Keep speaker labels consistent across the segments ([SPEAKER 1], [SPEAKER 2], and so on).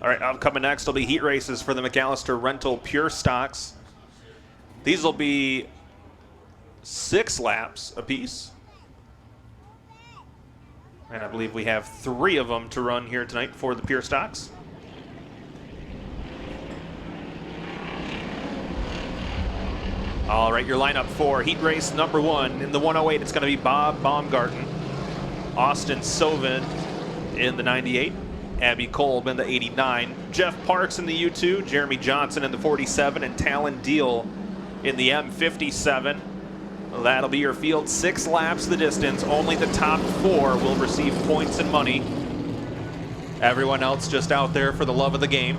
[SPEAKER 1] All right, up coming next will be heat races for the McAllister Rental Pure Stocks. These will be 6 laps apiece. And I believe we have 3 of them to run here tonight for the Pure Stocks. All right, your lineup for heat race number 1. In the 108, it's going to be Bob Baumgarten, Austin Sovin in the 98, Abby Kolb in the 89, Jeff Parks in the U2, Jeremy Johnson in the 47, and Talon Deal in the M57. That'll be your field. 6 laps the distance. Only the top 4 will receive points and money. Everyone else just out there for the love of the game.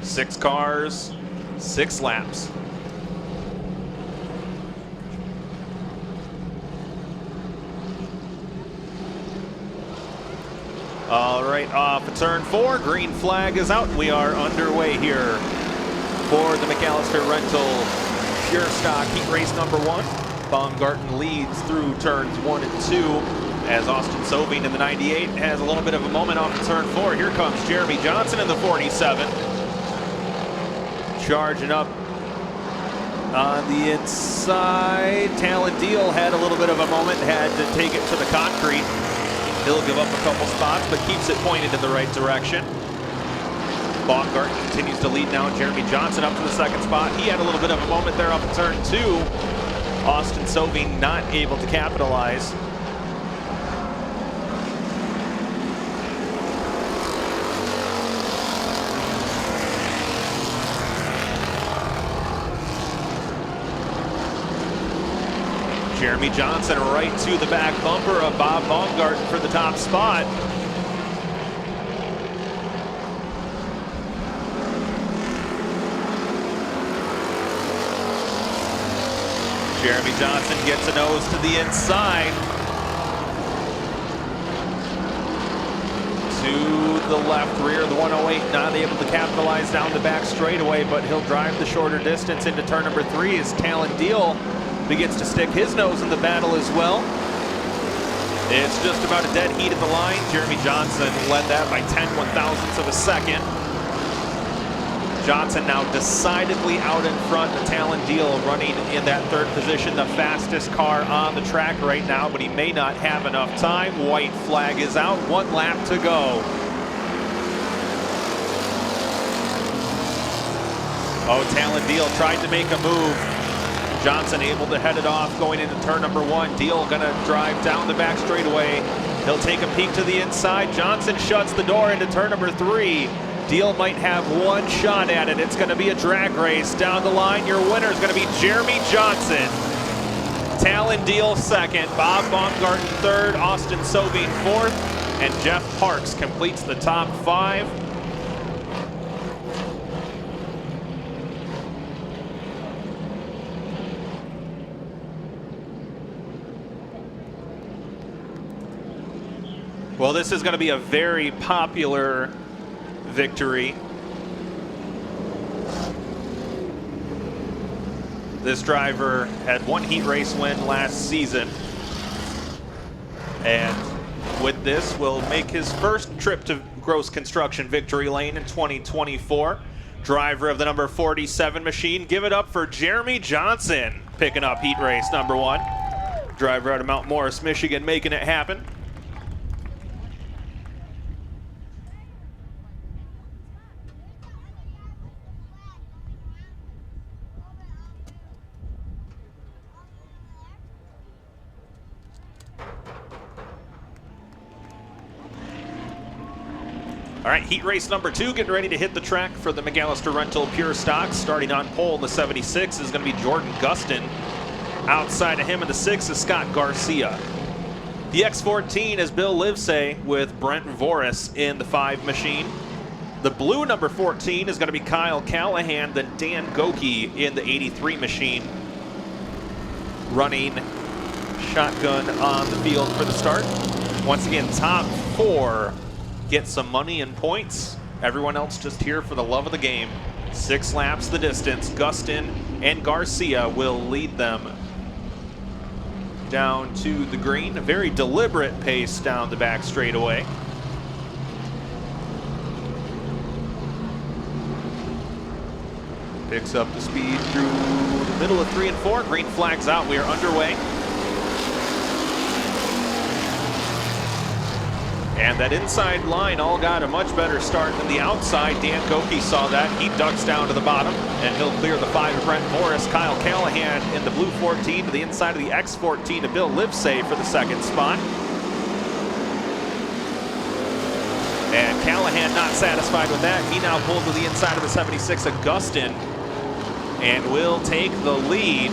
[SPEAKER 1] Six cars, 6 laps. All right, off of turn 4, green flag is out. We are underway here for the McAllister Rental Pure Stock Heat Race number 1. Baumgarten leads through turns 1 and 2 as Austin Sovin in the 98 has a little bit of a moment off of turn 4. Here comes Jeremy Johnson in the 47. Charging up on the inside. Talon Deal had a little bit of a moment, had to take it to the concrete. He'll give up a couple spots, but keeps it pointed in the right direction. Baumgarten continues to lead now. Jeremy Johnson up to the 2nd spot. He had a little bit of a moment there up in turn 2. Austin Sovin not able to capitalize. Jeremy Johnson right to the back bumper of Bob Baumgarten for the top spot. Jeremy Johnson gets a nose to the inside. To the left rear, the 108 not able to capitalize down the back straightaway, but he'll drive the shorter distance into turn number 3 as Talon Deal begins to stick his nose in the battle as well. It's just about a dead heat at the line. Jeremy Johnson led that by 10/1000ths of a second. Johnson now decidedly out in front. The Talon Deal running in that 3rd position, the fastest car on the track right now, but he may not have enough time. White flag is out, 1 lap to go. Oh, Talon Deal tried to make a move. Johnson able to head it off going into turn number 1. Deal gonna drive down the back straightaway. He'll take a peek to the inside. Johnson shuts the door into turn number 3. Deal might have 1 shot at it. It's gonna be a drag race down the line. Your winner is gonna be Jeremy Johnson. Talon Deal 2nd, Bob Baumgarten 3rd, Austin Sovin 4th, and Jeff Parks completes the top 5. Well, this is going to be a very popular victory. This driver had 1 heat race win last season, and with this will make his first trip to Gross Construction Victory Lane in 2024. Driver of the number 47 machine, give it up for Jeremy Johnson, picking up heat race number 1. Driver out of Mount Morris, Michigan, making it happen. All right, heat race number 2, getting ready to hit the track for the McAllister Rental Pure Stocks. Starting on pole in the 76 is going to be Jordan Gustin. Outside of him in the 6 is Scott Garcia. The X14 is Bill Livesay with Brent Voris in the 5 machine. The blue number 14 is going to be Kyle Callahan, then Dan Goki in the 83 machine. Running shotgun on the field for the start. Once again, top 4 get some money and points. Everyone else just here for the love of the game. 6 laps the distance. Gustin and Garcia will lead them down to the green. A very deliberate pace down the back straightaway. Picks up the speed through the middle of 3 and 4. Green flags out. We are underway. And that inside line all got a much better start than the outside. Dan Goki saw that. He ducks down to the bottom, and he'll clear the 5 of Brent Morris. Kyle Callahan in the blue 14 to the inside of the X14 to Bill Livesay for the second spot. And Callahan not satisfied with that. He now pulled to the inside of the 76 Augustin and will take the lead.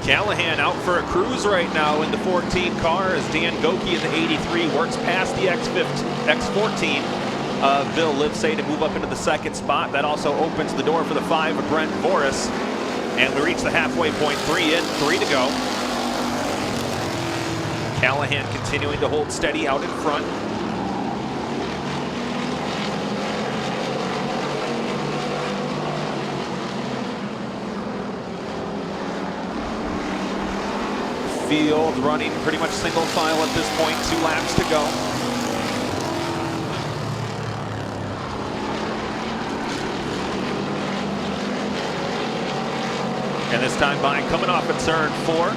[SPEAKER 1] Callahan out for a cruise right now in the 14 car as Dan Goki in the 83 works past the X14 of Bill Livesay to move up into the second spot. That also opens the door for the 5 of Brent Morris. And we reach the halfway point, 3 in, 3 to go. Callahan continuing to hold steady out in front. Field running pretty much single file at this point, 2 laps to go. And this time by coming off at turn 4,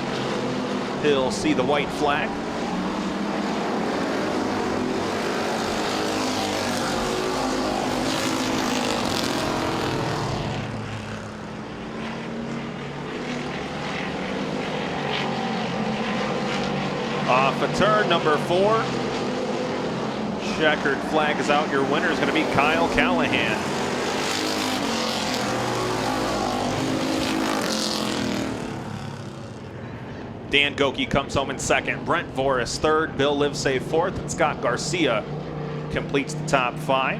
[SPEAKER 1] he'll see the white flag. Off of turn number 4. Checkered flag is out. Your winner is going to be Kyle Callahan. Dan Goki comes home in second. Brent Morris third. Bill Livesay fourth. And Scott Garcia completes the top 5.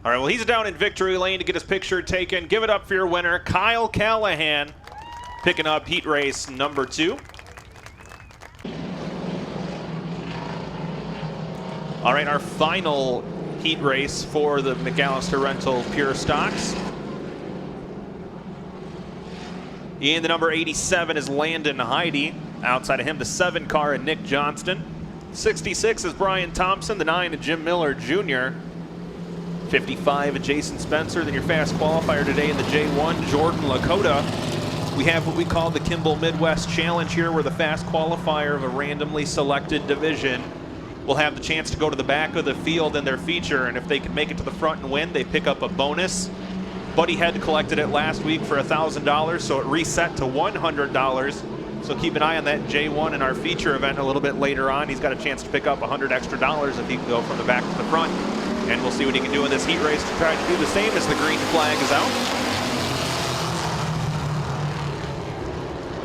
[SPEAKER 1] All right, well, he's down in victory lane to get his picture taken. Give it up for your winner, Kyle Callahan, picking up heat race number 2. All right, our final heat race for the McAllister Rental Pure Stocks. In the number 87 is Landon Heidi. Outside of him, the 7 car and Nick Johnston. 66 is Brian Thompson. The 9 is Jim Miller Jr. 55 of Jason Spencer. Then your fast qualifier today in the J1, Jordan Lakota. We have what we call the Kimball Midwest Challenge here, where the fast qualifier of a randomly selected division will have the chance to go to the back of the field in their feature, and if they can make it to the front and win, they pick up a bonus. Buddy had collected it last week for $1,000, so it reset to $100. So keep an eye on that J1 in our feature event a little bit later on. He's got a chance to pick up $100 extra if he can go from the back to the front. And we'll see what he can do in this heat race to try to do the same as the green flag is out.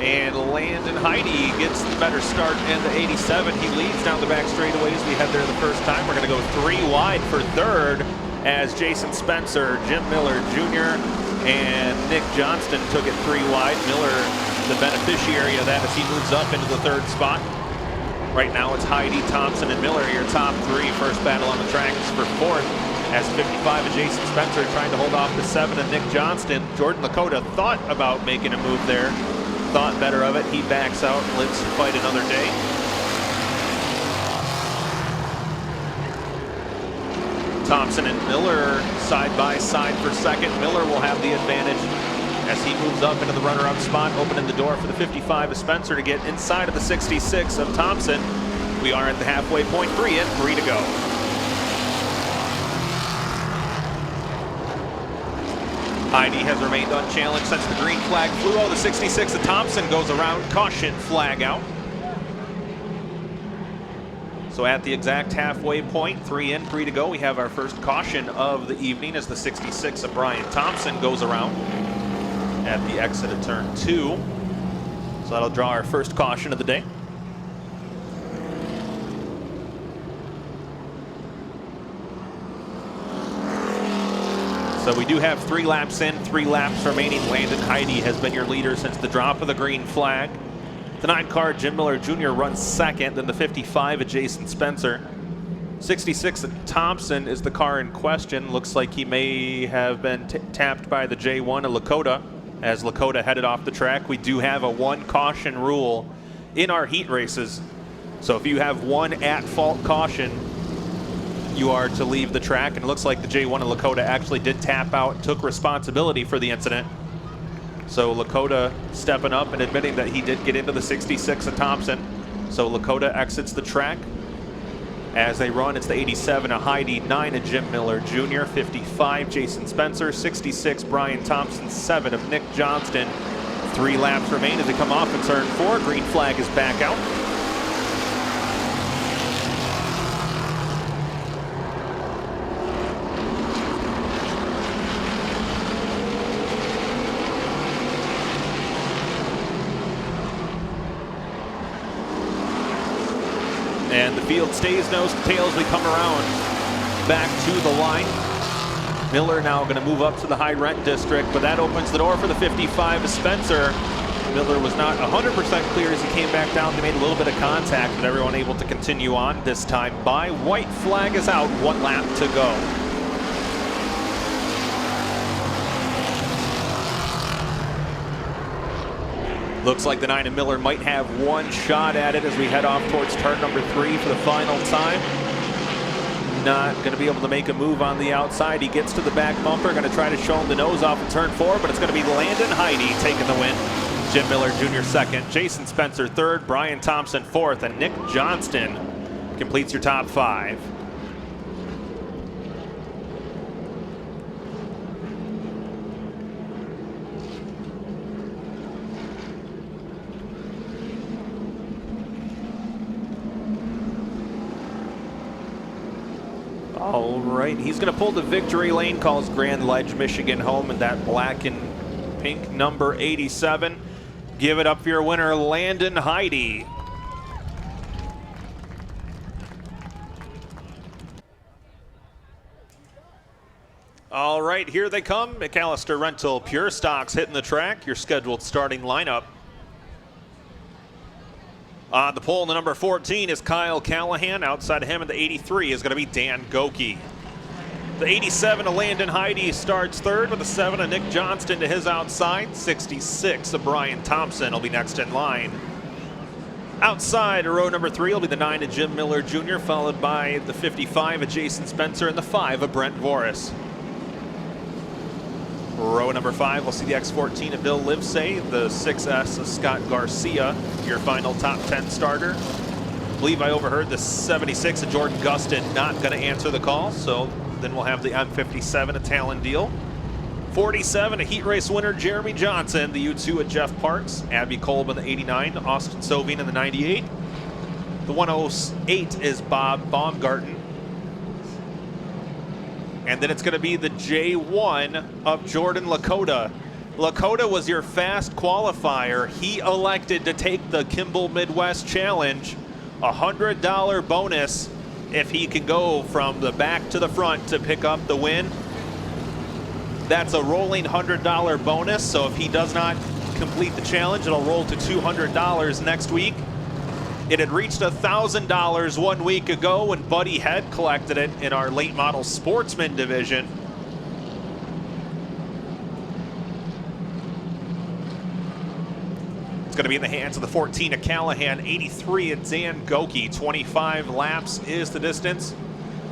[SPEAKER 1] And Landon Heidi gets the better start in the 87. He leads down the back straightaways. We had there the first time. We're going to go 3 wide for third as Jason Spencer, Jim Miller Jr., and Nick Johnston took it 3 wide. Miller, the beneficiary of that as he moves up into the 3rd spot. Right now it's Heidi, Thompson, and Miller, your top 3. First battle on the track is for 4th as 55 of Jason Spencer trying to hold off the 7 of Nick Johnston. Jordan Lakota thought about making a move there, thought better of it. He backs out and lives to fight another day. Thompson and Miller side by side for second. Miller will have the advantage as he moves up into the runner-up spot, opening the door for the 55 of Spencer to get inside of the 66 of Thompson. We are at the halfway point, 3 in, 3 to go. Heidi has remained unchallenged since the green flag flew. Oh, the 66 of Thompson goes around. Caution flag out. So at the exact halfway point, 3 in, 3 to go, we have our first caution of the evening as the 66 of Brian Thompson goes around at the exit of turn 2. So that'll draw our first caution of the day. So we do have 3 laps in, 3 laps remaining. Landon Heidi has been your leader since the drop of the green flag. The 9 car, Jim Miller Jr. runs second, then the 55 of Jason Spencer. 66 of Thompson is the car in question. Looks like he may have been tapped by the J1 of Lakota as Lakota headed off the track. We do have a 1 caution rule in our heat races. So if you have 1 at-fault caution, you are to leave the track. And it looks like the J1 of Lakota actually did tap out and took responsibility for the incident. So Lakota stepping up and admitting that he did get into the 66 of Thompson. So Lakota exits the track. As they run, it's the 87 of Heidi, 9 of Jim Miller Jr., 55 Jason Spencer, 66 Brian Thompson, 7 of Nick Johnston. 3 laps remain as they come off in turn 4. Green flag is back out. And the field stays nose to tail as we come around back to the line. Miller now going to move up to the high rent district, but that opens the door for the 55 of Spencer. Miller was not 100% clear as he came back down. They made a little bit of contact, but everyone able to continue on this time by. White flag is out, 1 lap to go. Looks like the 9 of Miller might have 1 shot at it as we head off towards turn number 3 for the final time. Not going to be able to make a move on the outside. He gets to the back bumper, going to try to show him the nose off in turn 4, but it's going to be Landon Heidi taking the win. Jim Miller Jr. second, Jason Spencer third, Brian Thompson fourth, and Nick Johnston completes your top 5. All right, he's going to pull the victory lane, calls Grand Ledge, Michigan home in that black and pink number 87. Give it up for your winner, Landon Heidi. All right, here they come. McAllister Rental Pure Stocks hitting the track, your scheduled starting lineup. On the pole, the number 14 is Kyle Callahan. Outside of him in the 83 is going to be Dan Goki. The 87 of Landon Heidi starts third with the 7 of Nick Johnston to his outside. 66 of Brian Thompson will be next in line. Outside of row number 3 will be the 9 of Jim Miller Jr., followed by the 55 of Jason Spencer and the 5 of Brent Voris. Row number 5, we'll see the X14 of Bill Livesay, the 6S of Scott Garcia, your final top 10 starter. I believe I overheard the 76 of Jordan Gustin not going to answer the call, so then we'll have the M57 of Talon Deal. 47, a heat race winner, Jeremy Johnson, the U2 of Jeff Parks, Abby Kolb in the 89, Austin Sovine in the 98. The 108 is Bob Baumgarten. And then it's going to be the J1 of Jordan Lakota. Lakota was your fast qualifier. He elected to take the Kimball Midwest Challenge, $100 bonus if he can go from the back to the front to pick up the win. That's a rolling $100 bonus, so if he does not complete the challenge, it'll roll to $200 next week. It had reached $1,000 1 week ago when Buddy Head collected it in our late model sportsman division. It's going to be in the hands of the 14 of Callahan, 83 of Dan Goki, 25 laps is the distance.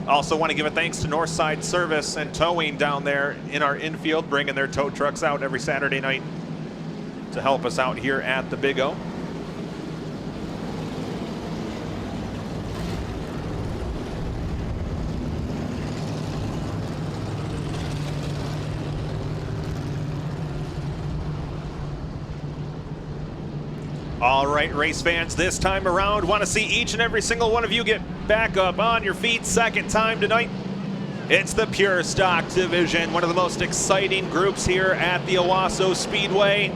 [SPEAKER 1] Also want to give a thanks to Northside Service and Towing down there in our infield, bringing their tow trucks out every Saturday night to help us out here at the Big O. All right, race fans, this time around, want to see each and every single one of you get back up on your feet. Second time tonight. It's the Pure Stock Division, one of the most exciting groups here at the Owosso Speedway.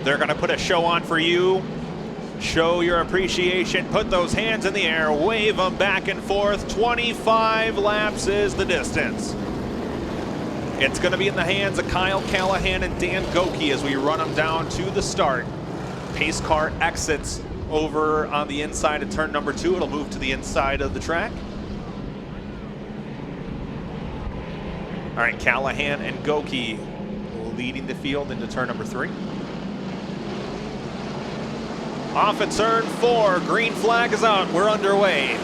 [SPEAKER 1] They're going to put a show on for you. Show your appreciation, put those hands in the air, wave them back and forth. 25 laps is the distance. It's going to be in the hands of Kyle Callahan and Dan Goki as we run them down to the start. Pace car exits over on the inside of turn number 2. It'll move to the inside of the track. All right, Callahan and Goki leading the field into turn number 3. Off at turn 4, green flag is out, we're underway.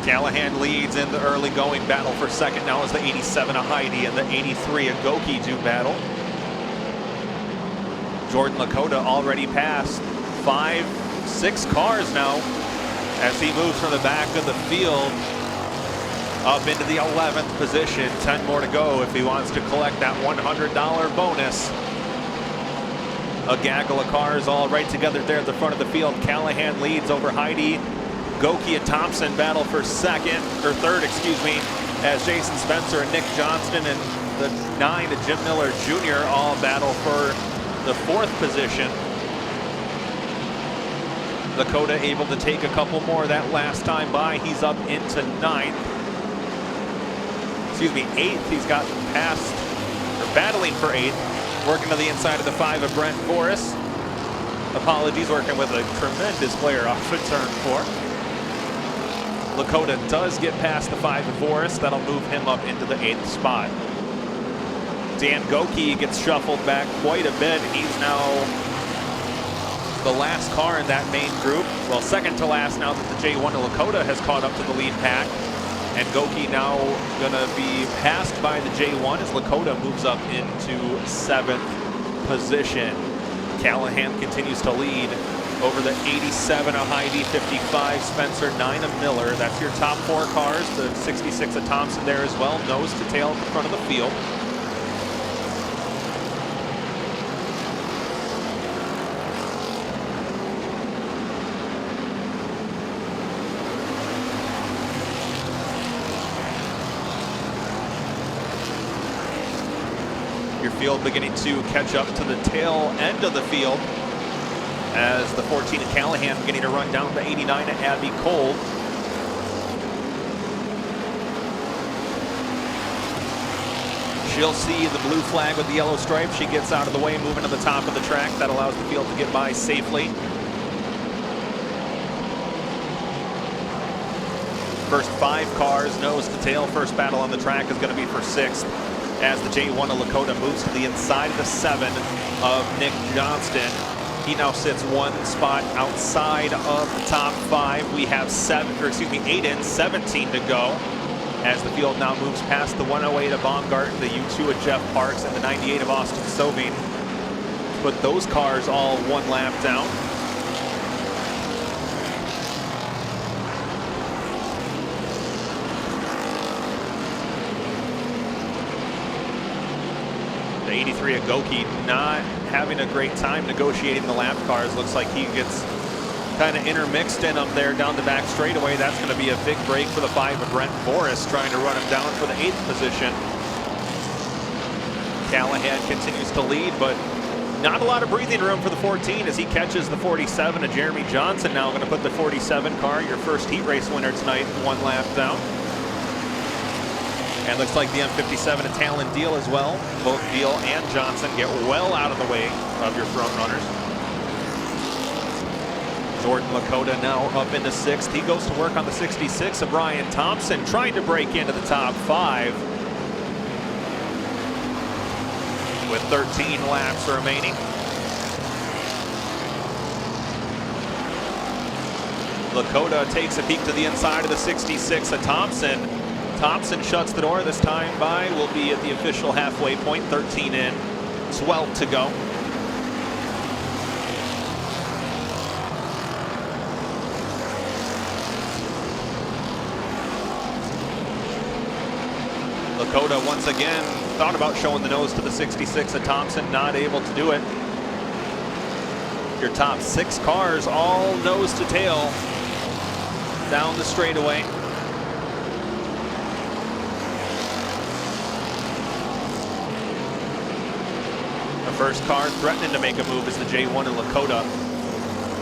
[SPEAKER 1] Callahan leads in the early going battle for second. Now is the 87 of Heidi and the 83 of Goki do battle. Jordan Lakota already passed 5-6 cars now as he moves from the back of the field up into the 11th position. 10 more to go if he wants to collect that $100 bonus. A gaggle of cars all right together there at the front of the field. Callahan leads over Heidi. Goki and Thompson battle for third, as Jason Spencer and Nick Johnston and the 9 of Jim Miller Jr. all battle for the 4th position. Lakota able to take a couple more that last time by. He's up into 9th. 8th. He's gotten past, or battling for 8th. Working to the inside of the 5 of Brent Forrest. Apologies, working with a tremendous player off of turn 4. Lakota does get past the 5 of Forrest. That'll move him up into the 8th spot. Dan Goki gets shuffled back quite a bit. He's now the last car in that main group. Well, second to last now that the J1 of Lakota has caught up to the lead pack. And Goki now gonna be passed by the J1 as Lakota moves up into 7th position. Callahan continues to lead over the 87 of Heidi, 55 Spencer, 9 of Miller. That's your top 4 cars. The 66 of Thompson there as well, nose to tail at the front of the field. Your field beginning to catch up to the tail end of the field as the 14 of Callahan beginning to run down the 89 of Abby Cole. She'll see the blue flag with the yellow stripe. She gets out of the way, moving to the top of the track. That allows the field to get by safely. First 5 cars, nose to tail. First battle on the track is going to be for 6th as the J1 of Lakota moves to the inside of the 7 of Nick Johnston. He now sits 1 spot outside of the top 5. We have 8 in, 17 to go as the field now moves past the 108 of Baumgarten, the U2 of Jeff Parks, and the 98 of Austin Sovine. Put those cars all 1 lap down. The 83 of Goki not having a great time negotiating the lap cars. Looks like he gets kind of intermixed in them there down the back straightaway. That's going to be a big break for the 5 of Brent Forrest, trying to run him down for the 8th position. Callahan continues to lead, but not a lot of breathing room for the 14 as he catches the 47 of Jeremy Johnson. Now going to put the 47 car, your first heat race winner tonight, 1 lap down. And looks like the M57 of Talon Deal as well. Both Deal and Johnson get well out of the way of your front runners. Jordan Lakota now up into 6th. He goes to work on the 66 of Brian Thompson, trying to break into the top 5 with 13 laps remaining. Lakota takes a peek to the inside of the 66 of Thompson. Thompson shuts the door this time by. Will be at the official halfway point, 13 in, 12 to go. Lakota once again thought about showing the nose to the 66 at Thompson, not able to do it. Your top 6 cars all nose to tail down the straightaway. The first car threatening to make a move is the J1 in Lakota,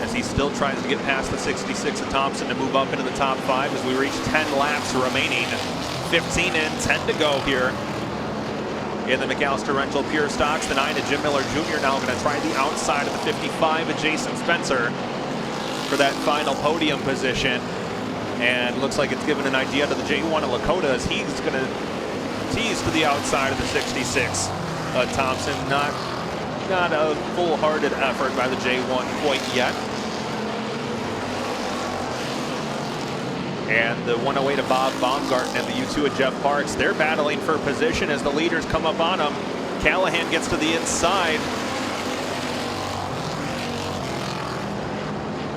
[SPEAKER 1] as he still tries to get past the 66 at Thompson to move up into the top 5 as we reach 10 laps remaining. 15 in, 10 to go here in the McAllister Rental Pure Stocks. The 9 of Jim Miller Jr. now going to try the outside of the 55 of Jason Spencer for that final podium position. And looks like it's given an idea to the J1 of Lakota as he's going to tease to the outside of the 66. Thompson, not a full-hearted effort by the J1 quite yet. And the 108 of Bob Baumgarten and the U2 of Jeff Parks, they're battling for position as the leaders come up on them. Callahan gets to the inside.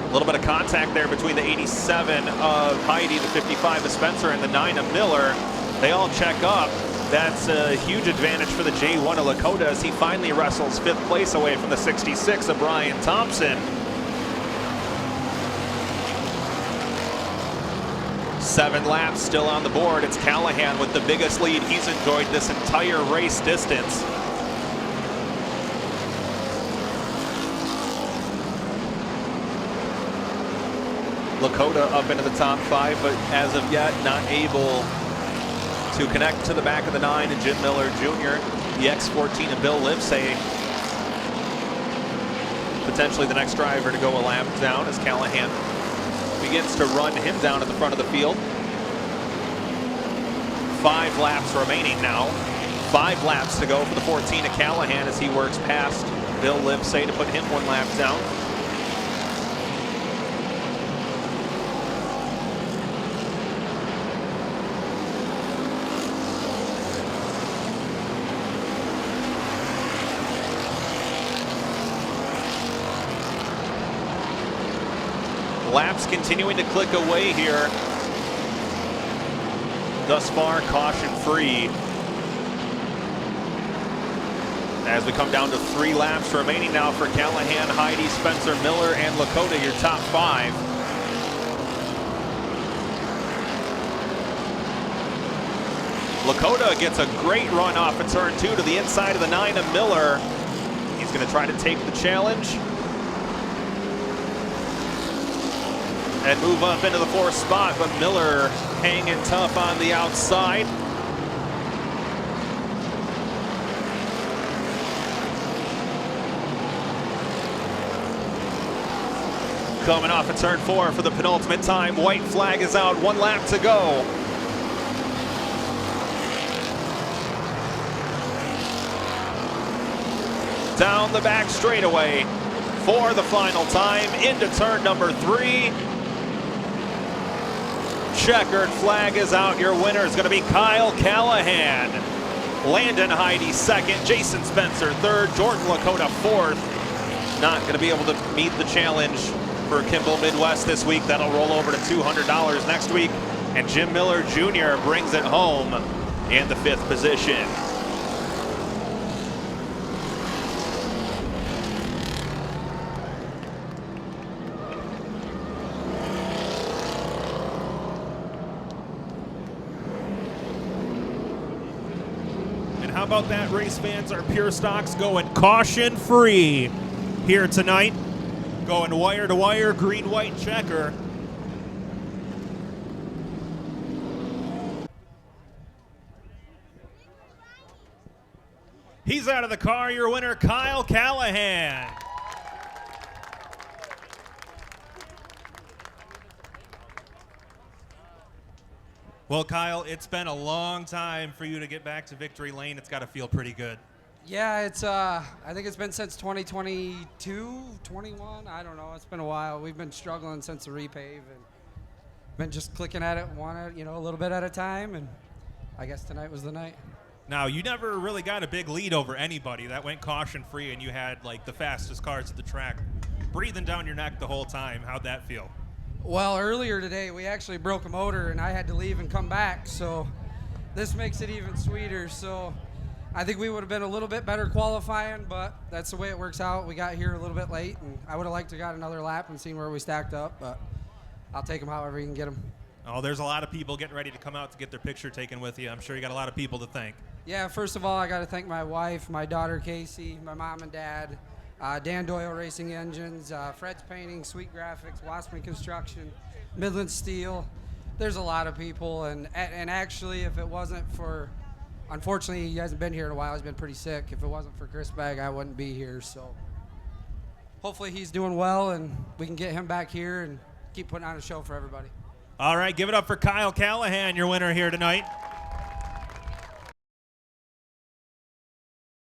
[SPEAKER 1] A little bit of contact there between the 87 of Heidi, the 55 of Spencer, and the 9 of Miller. They all check up. That's a huge advantage for the J1 of Lakota as he finally wrestles 5th place away from the 66 of Brian Thompson. 7 laps still on the board. It's Callahan with the biggest lead he's enjoyed this entire race distance. Lakota up into the top 5, but as of yet not able to connect to the back of the 9 and Jim Miller Jr. The X14 of Bill Livesay, potentially the next driver to go a lap down as Callahan begins to run him down at the front of the field. 5 laps remaining now. 5 laps to go for the 14 of Callahan as he works past Bill Livesay to put him 1 lap down. Laps continuing to click away here. Thus far, caution free. As we come down to 3 laps remaining now for Callahan, Heidi, Spencer, Miller, and Lakota, your top 5. Lakota gets a great run off of turn 2 to the inside of the 9 of Miller. He's going to try to take the challenge and move up into the 4th spot, but Miller hanging tough on the outside. Coming off of turn 4 for the penultimate time. White flag is out, 1 lap to go. Down the back straightaway for the final time into turn number 3. Checkered flag is out. Your winner is going to be Kyle Callahan. Landon Heidi 2nd, Jason Spencer 3rd, Jordan Lakota 4th. Not going to be able to meet the challenge for Kimball Midwest this week. That'll roll over to $200 next week. And Jim Miller Jr. brings it home in the 5th position. How about that, race fans? Our Pure Stocks going caution free here tonight. Going wire to wire, green, white checker. He's out of the car, your winner, Kyle Callahan. Well, Kyle, it's been a long time for you to get back to victory lane. It's got to feel pretty good.
[SPEAKER 2] Yeah, it's I think it's been since 2022, 21. I don't know. It's been a while. We've been struggling since the repave and been just clicking at it a little bit at a time, and I guess tonight was the night.
[SPEAKER 3] Now, you never really got a big lead over anybody. That went caution free, and you had like the fastest cars at the track breathing down your neck the whole time. How'd that feel?
[SPEAKER 2] Well, earlier today, we actually broke a motor, and I had to leave and come back. So this makes it even sweeter. So I think we would have been a little bit better qualifying, but that's the way it works out. We got here a little bit late, and I would have liked to got another lap and seen where we stacked up, but I'll take them however you can get them.
[SPEAKER 3] Oh, there's a lot of people getting ready to come out to get their picture taken with you. I'm sure you got a lot of people to thank.
[SPEAKER 2] Yeah, first of all, I got to thank my wife, my daughter Casey, my mom and dad, Dan Doyle Racing Engines, Fred's Painting, Sweet Graphics, Wassman Construction, Midland Steel. There's a lot of people, and actually, if it wasn't for, unfortunately, he hasn't been here in a while. He's been pretty sick. If it wasn't for Chris Bagg, I wouldn't be here. So hopefully he's doing well, and we can get him back here and keep putting on a show for everybody.
[SPEAKER 3] All right, give it up for Kyle Callahan, your winner here tonight.